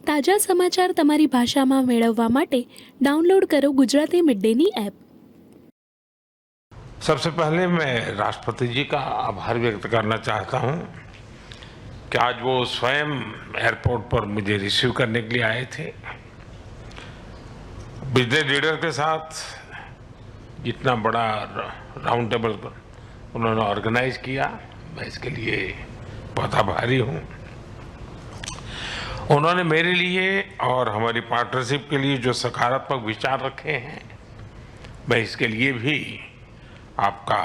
તાજા સમાચાર તમારી ભાષામાં મેળવવા માટે ડાઉનલોડ કરો ગુજરાતી મિડ ડેની એપ। सबसे पहले मैं राष्ट्रपति जी का आभार व्यक्त करना चाहता हूं कि आज वो स्वयं एयरपोर्ट पर मुझे रिसीव करने के लिए आए थे। बिजनेस लीडर के साथ इतना बड़ा राउंड टेबल उन्होंने ऑर्गेनाइज किया, मैं इसके लिए बहुत आभारी हूं। उन्होंने मेरे लिए और हमारी पार्टनरशिप के लिए जो सकारात्मक विचार रखे हैं, मैं इसके लिए भी आपका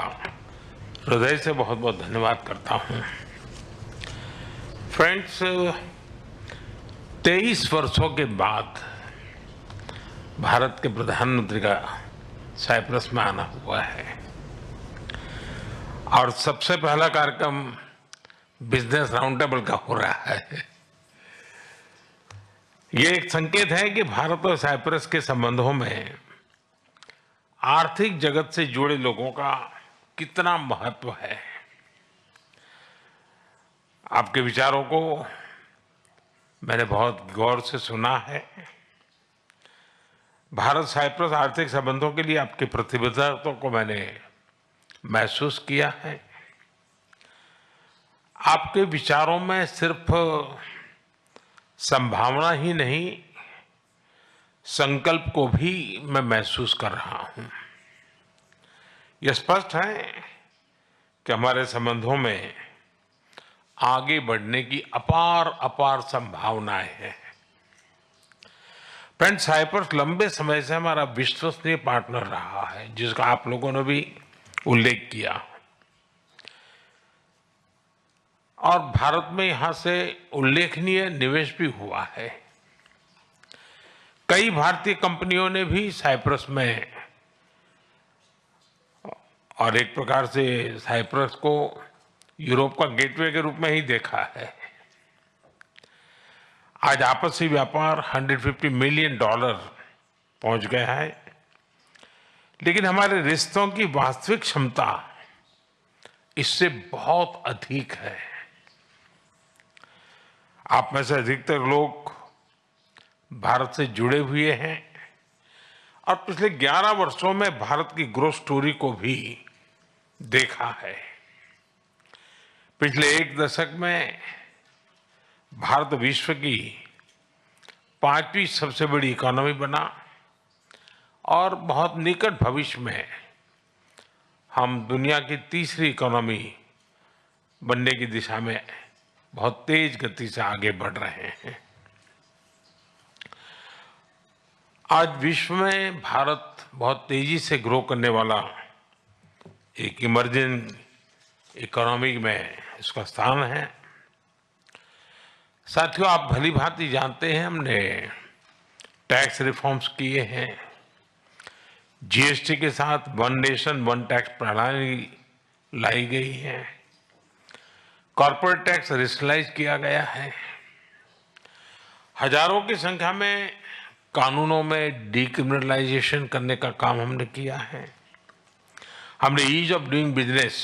हृदय से बहुत बहुत धन्यवाद करता हूं। फ्रेंड्स, 23 वर्षों के बाद भारत के प्रधानमंत्री का साइप्रस में आना हुआ है और सबसे पहला कार्यक्रम बिजनेस राउंड टेबल का हो रहा है। ये एक संकेत है कि भारत और साइप्रस के संबंधों में आर्थिक जगत से जुड़े लोगों का कितना महत्व है। आपके विचारों को मैंने बहुत गौर से सुना है। भारत साइप्रस आर्थिक संबंधों के लिए आपकी प्रतिबद्धता को मैंने महसूस किया है। आपके विचारों में सिर्फ संभावना ही नहीं, संकल्प को भी मैं महसूस कर रहा हूं। यह स्पष्ट है कि हमारे संबंधों में आगे बढ़ने की अपार अपार संभावनाएं हैं। फ्रेंड्स, साइप्रस लंबे समय से हमारा विश्वसनीय पार्टनर रहा है, जिसका आप लोगों ने भी उल्लेख किया, और भारत में यहां से उल्लेखनीय निवेश भी हुआ है। कई भारतीय कंपनियों ने भी साइप्रस में, और एक प्रकार से साइप्रस को यूरोप का गेटवे के रूप में ही देखा है। आज आपसी व्यापार $150 मिलियन पहुंच गया है, लेकिन हमारे रिश्तों की वास्तविक क्षमता इससे बहुत अधिक है। आप में से अधिकतर लोग भारत से जुड़े हुए हैं और पिछले 11 वर्षों में भारत की ग्रोथ स्टोरी को भी देखा है। पिछले एक दशक में भारत विश्व की 5वीं सबसे बड़ी इकोनॉमी बना और बहुत निकट भविष्य में हम दुनिया की तीसरी इकोनॉमी बनने की दिशा में बहुत तेज गति से आगे बढ़ रहे हैं। आज विश्व में भारत बहुत तेजी से ग्रो करने वाला एक इमर्जिंग इकोनॉमी में इसका स्थान है। साथियों, आप भली भांति जानते हैं, हमने टैक्स रिफॉर्म्स किए हैं। जीएसटी के साथ वन नेशन वन टैक्स प्रणाली लाई गई है। कॉर्पोरेट टैक्स रेशनलाइज किया गया है। हजारों की संख्या में कानूनों में डीक्रिमिनलाइजेशन करने का काम हमने किया है। हमने ईज ऑफ डूइंग बिजनेस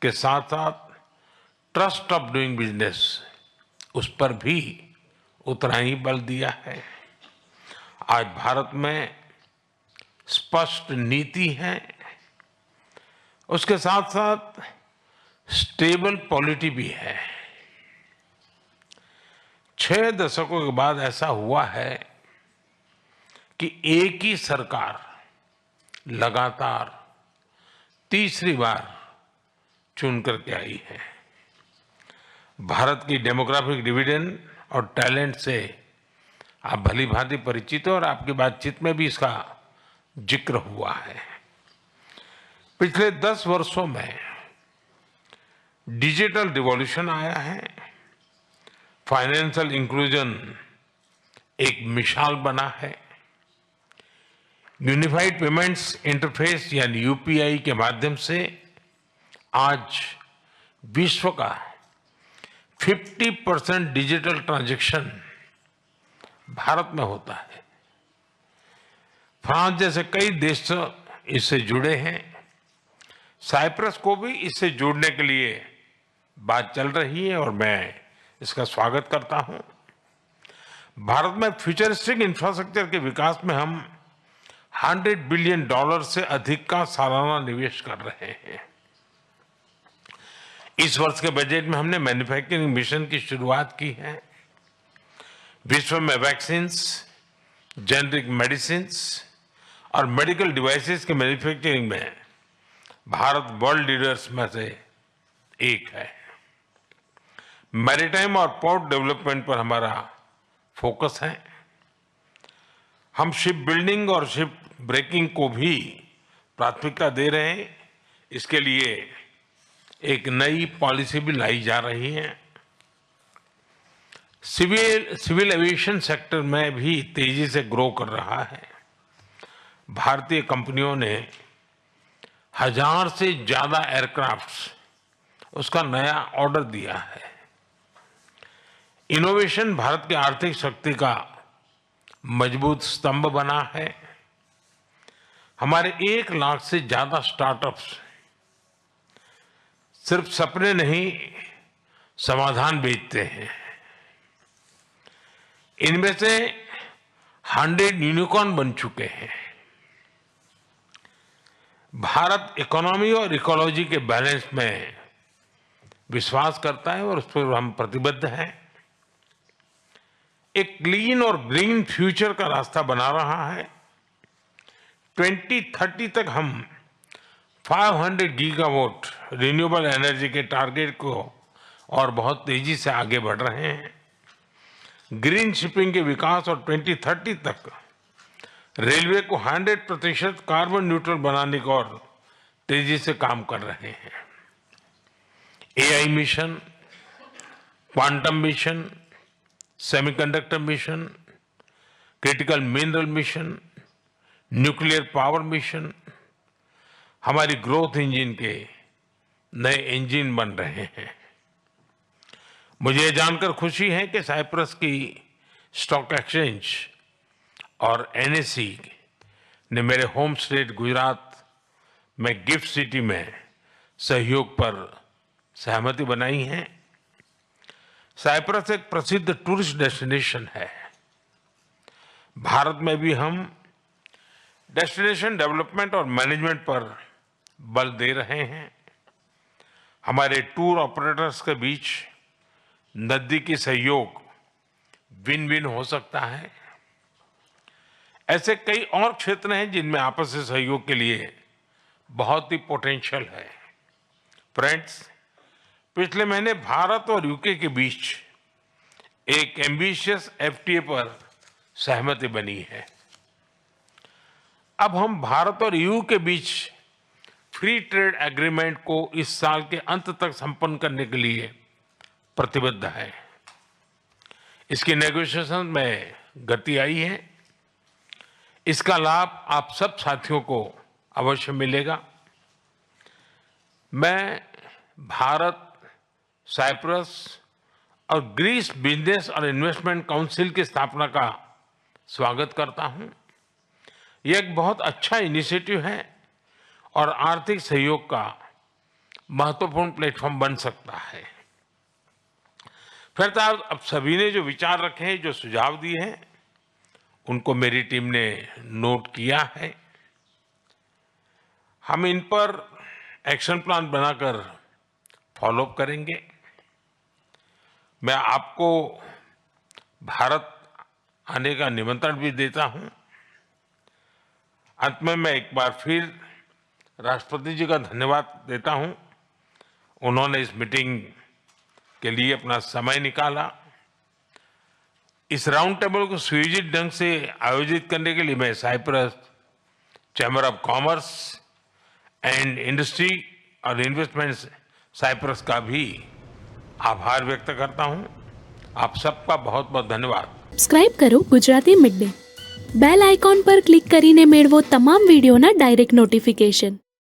के साथ साथ ट्रस्ट ऑफ डूइंग बिजनेस, उस पर भी उतना ही बल दिया है। आज भारत में स्पष्ट नीति है, उसके साथ साथ स्टेबल पॉलिटी भी है। 6 दशकों के बाद ऐसा हुआ है कि एक ही सरकार लगातार तीसरी बार चुन करके आई है। भारत की डेमोग्राफिक डिविडेंड और टैलेंट से आप भली भांति परिचित हो और आपकी बातचीत में भी इसका जिक्र हुआ है। पिछले 10 वर्षों में डिजिटल रिवॉल्यूशन आया है। फाइनेंशियल इंक्लूजन एक मिसाल बना है। यूनिफाइड पेमेंट्स इंटरफेस यानी यूपीआई के माध्यम से आज विश्व का 50% डिजिटल ट्रांजैक्शन भारत में होता है। फ्रांस जैसे कई देश इससे जुड़े हैं। साइप्रस को भी इससे जुड़ने के लिए बात चल रही है और मैं इसका स्वागत करता हूं। भारत में फ्यूचरिस्टिक इंफ्रास्ट्रक्चर के विकास में हम $100 बिलियन से अधिक का सालाना निवेश कर रहे हैं। इस वर्ष के बजट में हमने मैन्युफैक्चरिंग मिशन की शुरुआत की है। विश्व में वैक्सीन्स, जेनेरिक मेडिसिन्स और मेडिकल डिवाइसेस के मैन्युफैक्चरिंग में भारत वर्ल्ड लीडर्स में से एक है। मैरीटाइम और पोर्ट डेवलपमेंट पर हमारा फोकस है। हम शिप बिल्डिंग और शिप ब्रेकिंग को भी प्राथमिकता दे रहे हैं। इसके लिए एक नई पॉलिसी भी लाई जा रही है। सिविल एविएशन सेक्टर में भी तेजी से ग्रो कर रहा है। भारतीय कंपनियों ने 1000 से ज्यादा एयरक्राफ्ट्स उसका नया ऑर्डर दिया है। इनोवेशन भारत की आर्थिक शक्ति का मजबूत स्तंभ बना है। हमारे 1 लाख से ज्यादा स्टार्टअप्स सिर्फ सपने नहीं, समाधान बेचते हैं। इनमें से 100 यूनिकॉर्न बन चुके हैं। भारत इकोनॉमी और इकोलॉजी के बैलेंस में विश्वास करता है और उस पर हम प्रतिबद्ध हैं। एक क्लीन और ग्रीन फ्यूचर का रास्ता बना रहा है। 2030 तक हम 500 गीगावाट रिन्यूएबल एनर्जी के टारगेट को और बहुत तेजी से आगे बढ़ रहे हैं। ग्रीन शिपिंग के विकास और 2030 तक रेलवे को 100% कार्बन न्यूट्रल बनाने को और तेजी से काम कर रहे हैं। AI mission, quantum mission, semiconductor mission, critical mineral mission, nuclear power mission हमारी ग्रोथ इंजन के नए इंजन बन रहे हैं। मुझे जानकर खुशी है कि साइप्रस की स्टॉक एक्सचेंज और एनएसई ने मेरे होम स्टेट गुजरात में गिफ्ट सिटी में सहयोग पर सहमति बनाई है। साइप्रस एक प्रसिद्ध टूरिस्ट डेस्टिनेशन है। भारत में भी हम डेस्टिनेशन डेवलपमेंट और मैनेजमेंट पर बल दे रहे हैं। हमारे टूर ऑपरेटर्स के बीच नजदीकी सहयोग विन विन हो सकता है। ऐसे कई और क्षेत्र हैं जिनमें आपसी सहयोग के लिए बहुत ही पोटेंशियल है। फ्रेंड्स, पिछले महीने भारत और यूके के बीच एक एम्बिशियस एफटीए पर सहमति बनी है। अब हम भारत और यूके के बीच फ्री ट्रेड एग्रीमेंट को इस साल के अंत तक संपन्न करने के लिए प्रतिबद्ध है। इसकी नेगोशिएशन में गति आई है। इसका लाभ आप सब साथियों को अवश्य मिलेगा। मैं भारत, साइप्रस और ग्रीस बिजनेस और इन्वेस्टमेंट काउंसिल की स्थापना का स्वागत करता हूं। यह एक बहुत अच्छा इनिशिएटिव है और आर्थिक सहयोग का महत्वपूर्ण प्लेटफॉर्म बन सकता है। फिर अब सभी ने जो विचार रखे हैं, जो सुझाव दिए हैं, उनको मेरी टीम ने नोट किया है। हम इन पर एक्शन प्लान बनाकर फॉलोअप करेंगे। मैं आपको भारत आने का निमंत्रण भी देता हूं। अंत में मैं एक बार फिर राष्ट्रपति जी का धन्यवाद देता हूं। उन्होंने इस मीटिंग के लिए अपना समय निकाला। इस राउंड टेबल को सुयोजित ढंग से आयोजित करने के लिए मैं Cyprus chamber of commerce and industry और इन्वेस्टमेंट साइप्रस का भी आभार व्यक्त करता हूं। आप सबका बहुत बहुत धन्यवाद। સબસ્ક્રાઇબ કરો Gujarati mid day. Bell icon પર ક્લિક કરીને મેળવો તમામ વિડીયોના ડાયરેક્ટ નોટિફિકેશન.